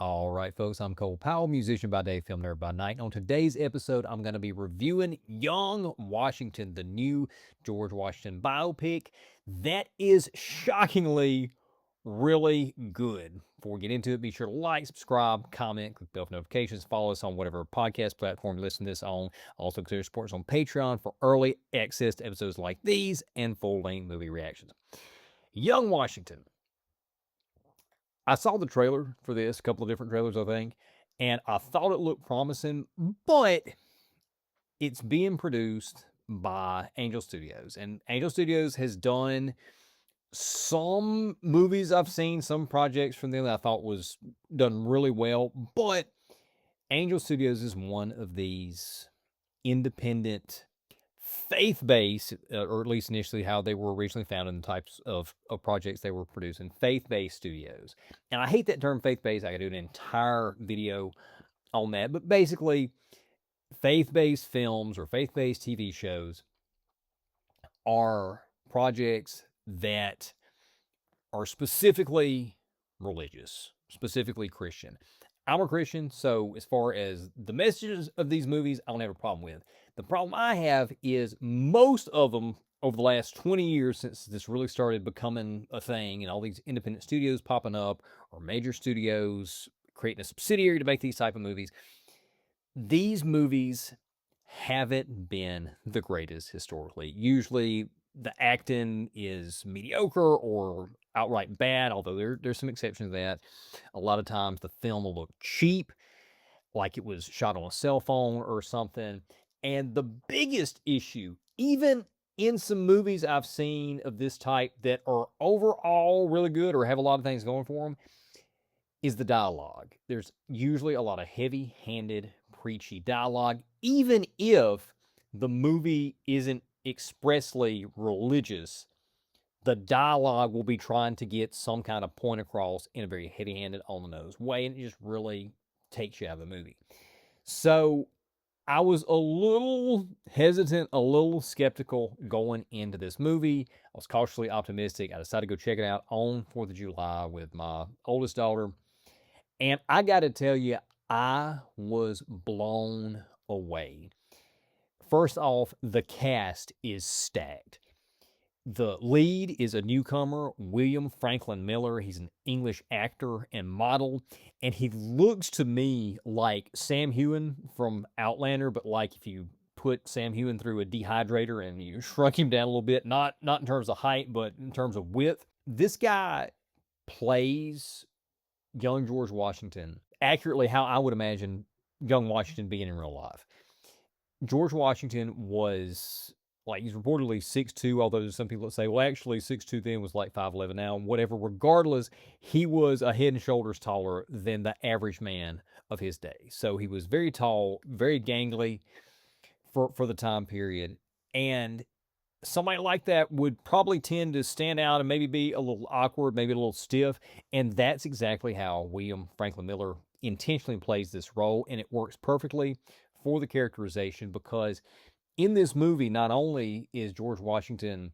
All right, folks, I'm Cole Powell, musician by day, film nerd by night. On today's episode, I'm going to be reviewing Young Washington, the new George Washington biopic that is shockingly really good. Before we get into it, be sure to like, subscribe, comment, click bell for notifications, follow us on whatever podcast platform you listen to this on. Also, consider supporting us on Patreon for early access to episodes like these and full-length movie reactions. Young Washington. I saw the trailer for this, a couple of different trailers, I think, and I thought it looked promising, but it's being produced by Angel Studios. And Angel Studios has done some movies I've seen, some projects from them that I thought was done really well, but Angel Studios is one of these independent faith-based, or at least initially how they were originally founded, and the types of projects they were producing, faith-based studios. And I hate that term faith-based. I could do an entire video on that. But basically, faith-based films or faith-based TV shows are projects that are specifically religious, specifically Christian. I'm a Christian, so as far as the messages of these movies, I don't have a problem with. The problem I have is most of them over the last 20 years since this really started becoming a thing and all these independent studios popping up or major studios creating a subsidiary to make these type of movies, these movies haven't been the greatest historically. Usually the acting is mediocre or outright bad, although there's some exceptions to that. A lot of times the film will look cheap, like it was shot on a cell phone or something. And the biggest issue, even in some movies I've seen of this type that are overall really good or have a lot of things going for them, is the dialogue. There's usually a lot of heavy-handed, preachy dialogue, even if the movie isn't expressly religious. The dialogue will be trying to get some kind of point across in a very heavy-handed, on-the-nose way, and it just really takes you out of the movie. So I was a little hesitant, a little skeptical going into this movie. I was cautiously optimistic. I decided to go check it out on 4th of July with my oldest daughter. And I got to tell you, I was blown away. First off, the cast is stacked. The lead is a newcomer, William Franklin Miller. He's an English actor and model, and he looks to me like Sam Heughan from Outlander, but like if you put Sam Heughan through a dehydrator and you shrunk him down a little bit, not in terms of height, but in terms of width. This guy plays young George Washington accurately how I would imagine young Washington being in real life. George Washington was he's reportedly 6'2", although there's some people that say, well, actually 6'2" then was like 5'11" now, whatever. Regardless, he was a head and shoulders taller than the average man of his day. So he was very tall, very gangly for the time period. And somebody like that would probably tend to stand out and maybe be a little awkward, maybe a little stiff. And that's exactly how William Franklin Miller intentionally plays this role. And it works perfectly for the characterization, because in this movie, not only is George Washington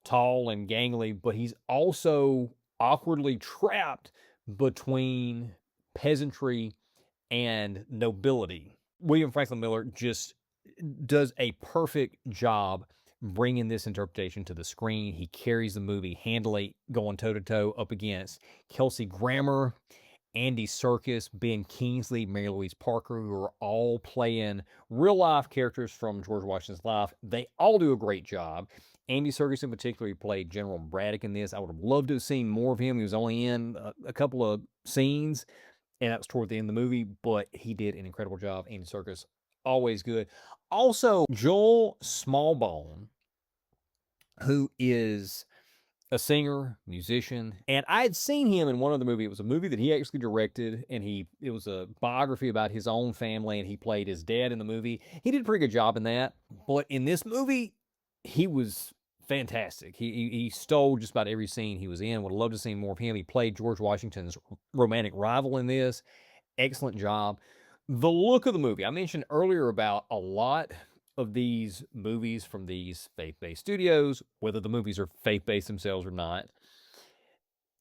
tall and gangly, but he's also awkwardly trapped between peasantry and nobility. William Franklin Miller just does a perfect job bringing this interpretation to the screen. He carries the movie handily, going toe-to-toe up against Kelsey Grammer, Andy Serkis, Ben Kingsley, Mary Louise Parker, who are all playing real-life characters from George Washington's life. They all do a great job. Andy Serkis in particular, he played General Braddock in this. I would have loved to have seen more of him. He was only in a couple of scenes, and that was toward the end of the movie, but he did an incredible job. Andy Serkis, always good. Also, Joel Smallbone, who is a singer, musician, and I had seen him in one other movie. It was a movie that he actually directed, and it was a biography about his own family, and he played his dad in the movie. He did a pretty good job in that, but in this movie, he was fantastic. He stole just about every scene he was in. Would have loved to see more of him. He played George Washington's romantic rival in this. Excellent job. The look of the movie, I mentioned earlier about a lot of these movies from these faith-based studios, whether the movies are faith-based themselves or not,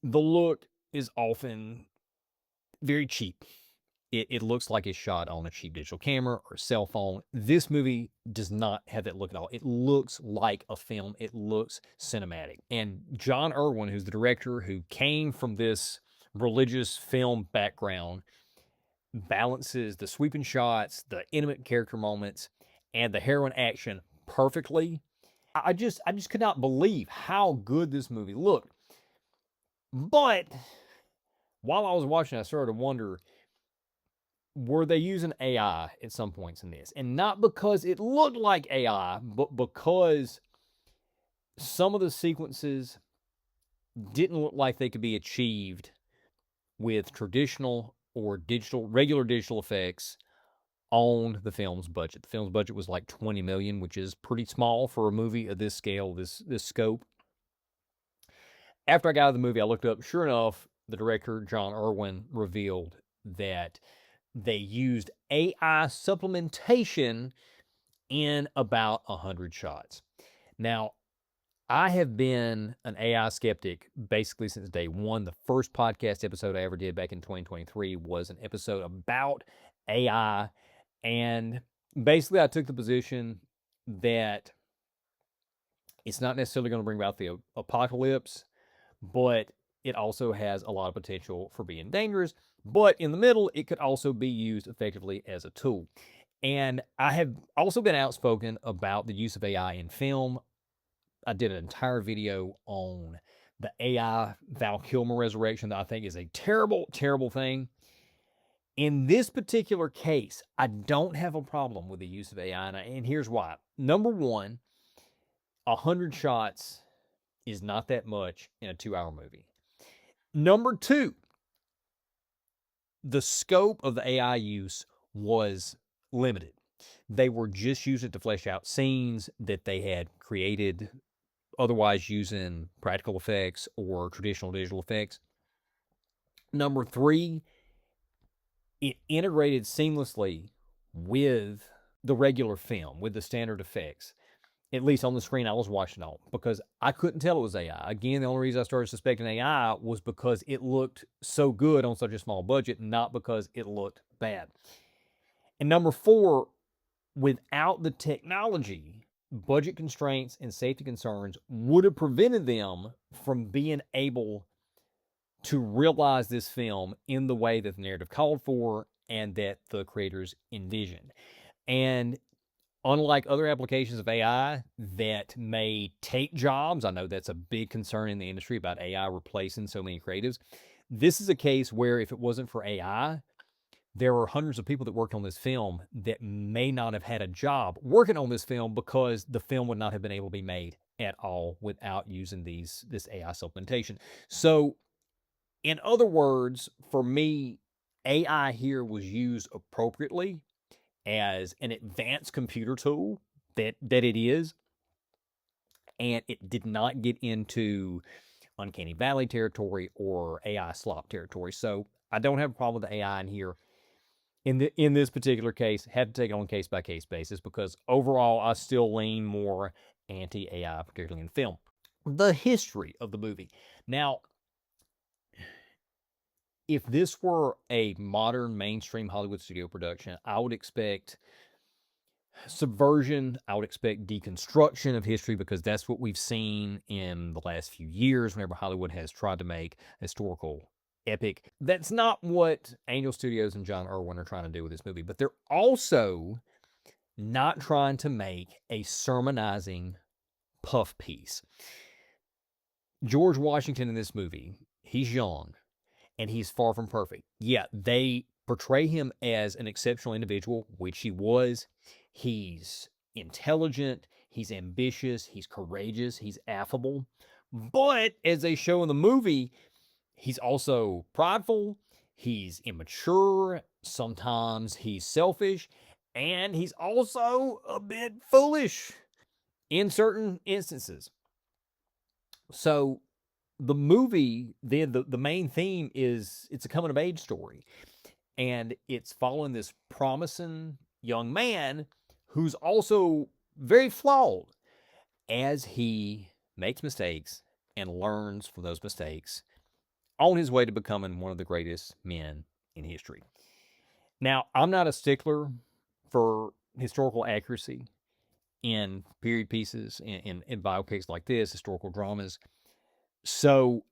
the look is often very cheap. It looks like it's shot on a cheap digital camera or a cell phone. This movie does not have that look at all. It looks like a film. It looks cinematic. And John Irwin, who's the director, who came from this religious film background, balances the sweeping shots, the intimate character moments, and the heroine action perfectly. I just could not believe how good this movie looked. But while I was watching, I started to wonder, were they using AI at some points in this? And not because it looked like AI, but because some of the sequences didn't look like they could be achieved with traditional or regular digital effects on the film's budget. The film's budget was like 20 million, which is pretty small for a movie of this scale, this scope. After I got out of the movie, I looked up. Sure enough, the director, John Irwin, revealed that they used AI supplementation in about 100 shots. Now, I have been an AI skeptic basically since day one. The first podcast episode I ever did back in 2023 was an episode about AI. And basically, I took the position that it's not necessarily going to bring about the apocalypse, but it also has a lot of potential for being dangerous. But in the middle, it could also be used effectively as a tool. And I have also been outspoken about the use of AI in film. I did an entire video on the AI Val Kilmer resurrection that I think is a terrible, terrible thing. In this particular case, I don't have a problem with the use of AI, and here's why. Number one, 100 shots is not that much in a 2-hour movie. Number two, the scope of the AI use was limited. They were just using it to flesh out scenes that they had created otherwise using practical effects or traditional digital effects. Number three, it integrated seamlessly with the regular film, with the standard effects, at least on the screen I was watching on, because I couldn't tell it was AI. Again, the only reason I started suspecting AI was because it looked so good on such a small budget, not because it looked bad. And number four, without the technology, budget constraints and safety concerns would have prevented them from being able to realize this film in the way that the narrative called for and that the creators envisioned. And unlike other applications of AI that may take jobs, I know that's a big concern in the industry about AI replacing so many creatives. This is a case where if it wasn't for AI, there are hundreds of people that worked on this film that may not have had a job working on this film because the film would not have been able to be made at all without using this AI supplementation. So, in other words, for me, AI here was used appropriately as an advanced computer tool that it is, and it did not get into uncanny valley territory or AI slop territory. So I don't have a problem with the AI in here. In this particular case, had to take it on case by case basis because overall I still lean more anti AI, particularly in film. The history of the movie. Now, if this were a modern mainstream Hollywood studio production, I would expect subversion. I would expect deconstruction of history because that's what we've seen in the last few years whenever Hollywood has tried to make a historical epic. That's not what Angel Studios and John Irwin are trying to do with this movie, but they're also not trying to make a sermonizing puff piece. George Washington in this movie, he's young and he's far from perfect. Yeah, they portray him as an exceptional individual, which he was. He's intelligent, he's ambitious, he's courageous, he's affable. But as they show in the movie, he's also prideful, he's immature, sometimes he's selfish, and he's also a bit foolish in certain instances. So the movie, then the main theme is it's a coming of age story. And it's following this promising young man who's also very flawed as he makes mistakes and learns from those mistakes on his way to becoming one of the greatest men in history. Now, I'm not a stickler for historical accuracy in period pieces, in biopics like this, historical dramas. So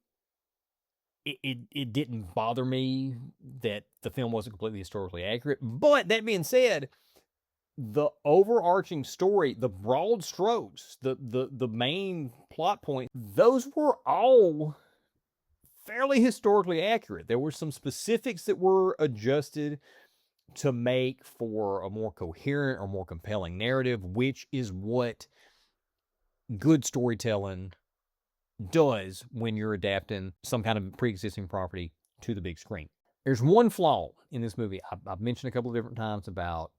it didn't bother me that the film wasn't completely historically accurate. But that being said, the overarching story, the broad strokes, the main plot point, those were all fairly historically accurate. There were some specifics that were adjusted to make for a more coherent or more compelling narrative, which is what good storytelling does when you're adapting some kind of pre-existing property to the big screen. There's one flaw in this movie. I've mentioned a couple of different times about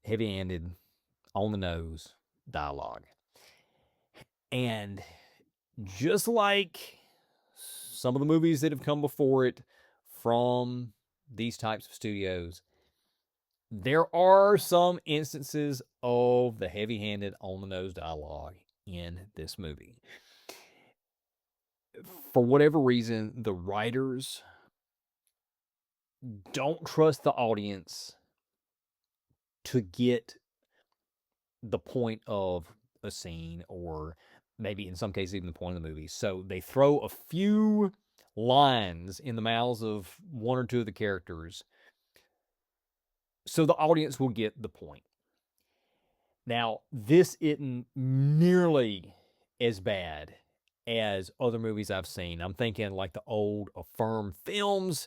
heavy-handed, on-the-nose dialogue. And just like some of the movies that have come before it from these types of studios, there are some instances of the heavy-handed, on-the-nose dialogue in this movie. For whatever reason, the writers don't trust the audience to get the point of a scene, or maybe in some cases even the point of the movie. So they throw a few lines in the mouths of one or two of the characters so the audience will get the point. Now, this isn't nearly as bad as other movies I've seen. I'm thinking like the old Affirm films,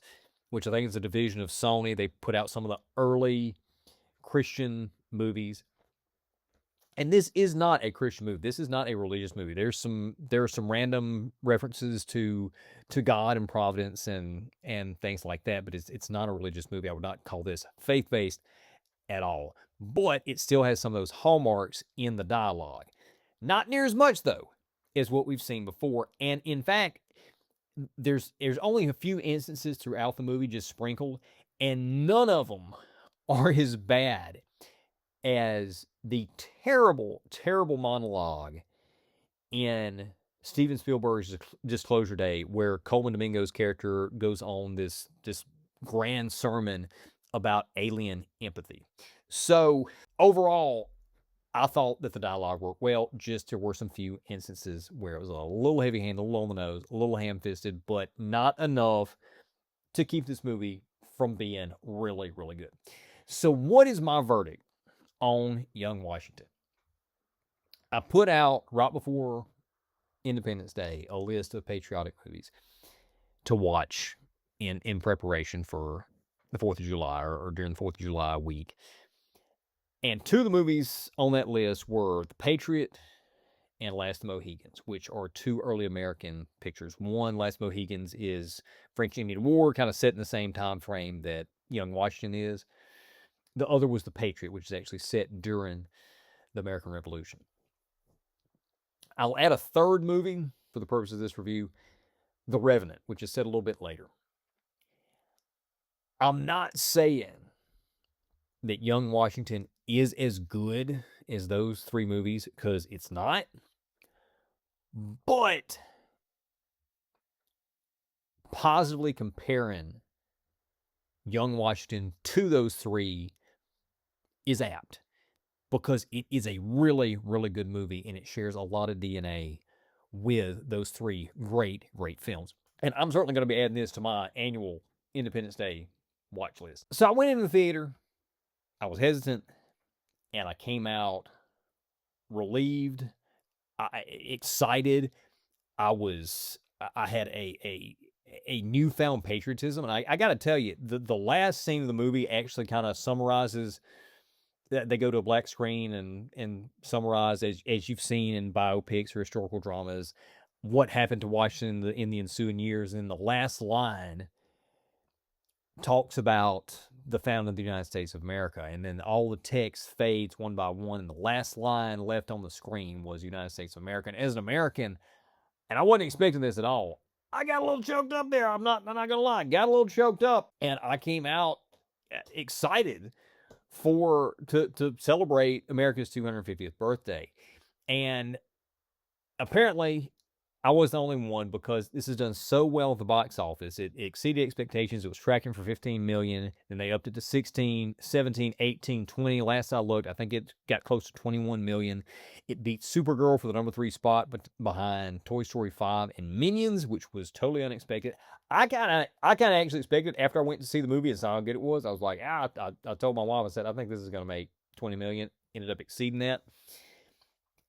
which I think is a division of Sony. They put out some of the early Christian movies. And this is not a Christian movie. This is not a religious movie. There are some random references to God and providence and things like that, but it's not a religious movie. I would not call this faith-based at all. But it still has some of those hallmarks in the dialogue. Not near as much, though, as what we've seen before. And in fact, there's only a few instances throughout the movie just sprinkled, and none of them are as bad as the terrible, terrible monologue in Steven Spielberg's Disclosure Day, where Coleman Domingo's character goes on this grand sermon about alien empathy. So overall, I thought that the dialogue worked well. Just there were some few instances where it was a little heavy-handed, a little on the nose, a little ham-fisted, but not enough to keep this movie from being really, really good. So what is my verdict on Young Washington? I put out right before Independence Day a list of patriotic movies to watch in preparation for the 4th of July, or during the 4th of July week. And two of the movies on that list were The Patriot and Last of the Mohegans, which are two early American pictures. One, Last of the Mohegans, is French-Indian War, kind of set in the same time frame that Young Washington is. The other was The Patriot, which is actually set during the American Revolution. I'll add a third movie for the purpose of this review, The Revenant, which is set a little bit later. I'm not saying that Young Washington is as good as those three movies, because it's not. But positively comparing Young Washington to those three is apt, because it is a really, really good movie, and it shares a lot of DNA with those three great, great films. And I'm certainly going to be adding this to my annual Independence Day watch list. So I went into the theater. I was hesitant, and I came out relieved, excited. I had a newfound patriotism, and I got to tell you, the last scene of the movie actually kind of summarizes. They go to a black screen and summarize, as you've seen in biopics or historical dramas, what happened to Washington in the ensuing years. And the last line talks about the founding of the United States of America, and then all the text fades one by one, and the last line left on the screen was United States of America. And as an American, and I wasn't expecting this at all, I got a little choked up there. I'm not gonna lie, got a little choked up, and I came out excited to celebrate America's 250th birthday. And apparently I was the only one because this has done so well at the box office. It exceeded expectations. It was tracking for 15 million. Then they upped it to 16, 17, 18, 20. Last I looked, I think it got close to 21 million. It beat Supergirl for the number 3 spot, but behind Toy Story 5 and Minions, which was totally unexpected. I kind of actually expected after I went to see the movie and saw how good it was. I was like, I told my wife, I said, I think this is going to make 20 million. Ended up exceeding that.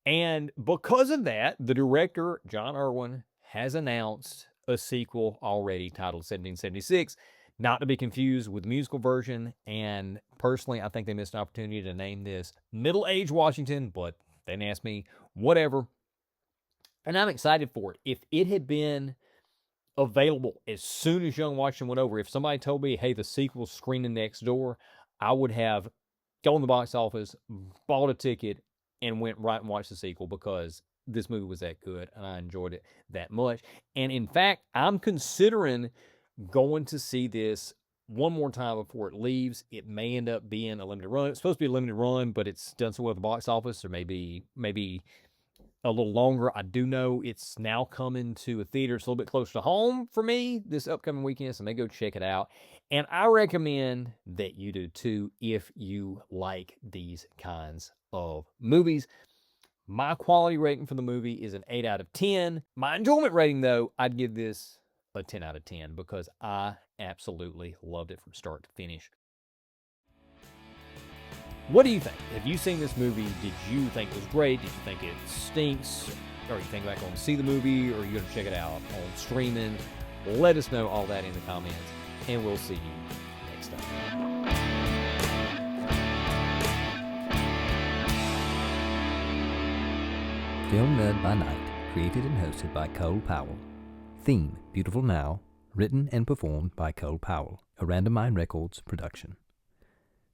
And because of that, the director, John Irwin, has announced a sequel already titled 1776, not to be confused with the musical version. And personally, I think they missed an opportunity to name this Middle-Aged Washington, but they didn't ask me, whatever. And I'm excited for it. If it had been available as soon as Young Washington went over, if somebody told me, hey, the sequel's screening next door, I would have gone to the box office, bought a ticket, and went right and watched the sequel because this movie was that good and I enjoyed it that much. And in fact, I'm considering going to see this one more time before it leaves. It may end up being a limited run. It's supposed to be a limited run, but it's done so well at the box office, or maybe a little longer. I do know it's now coming to a theater. It's a little bit closer to home for me this upcoming weekend, so I may go check it out. And I recommend that you do too if you like these kinds of movies. My quality rating for the movie is an 8 out of 10. My enjoyment rating, though, I'd give this a 10 out of 10 because I absolutely loved it from start to finish. What do you think? Have you seen this movie? Did you think it was great? Did you think it stinks? Or you think back on to see the movie? Or are you going to check it out on streaming? Let us know all that in the comments. And we'll see you next time. Film Nerd by Night, created and hosted by Cole Powell. Theme, Beautiful Now, written and performed by Cole Powell, a Randomine Records production.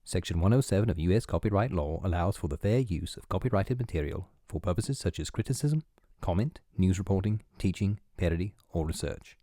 Section 107 of U.S. copyright law allows for the fair use of copyrighted material for purposes such as criticism, comment, news reporting, teaching, parody, or research.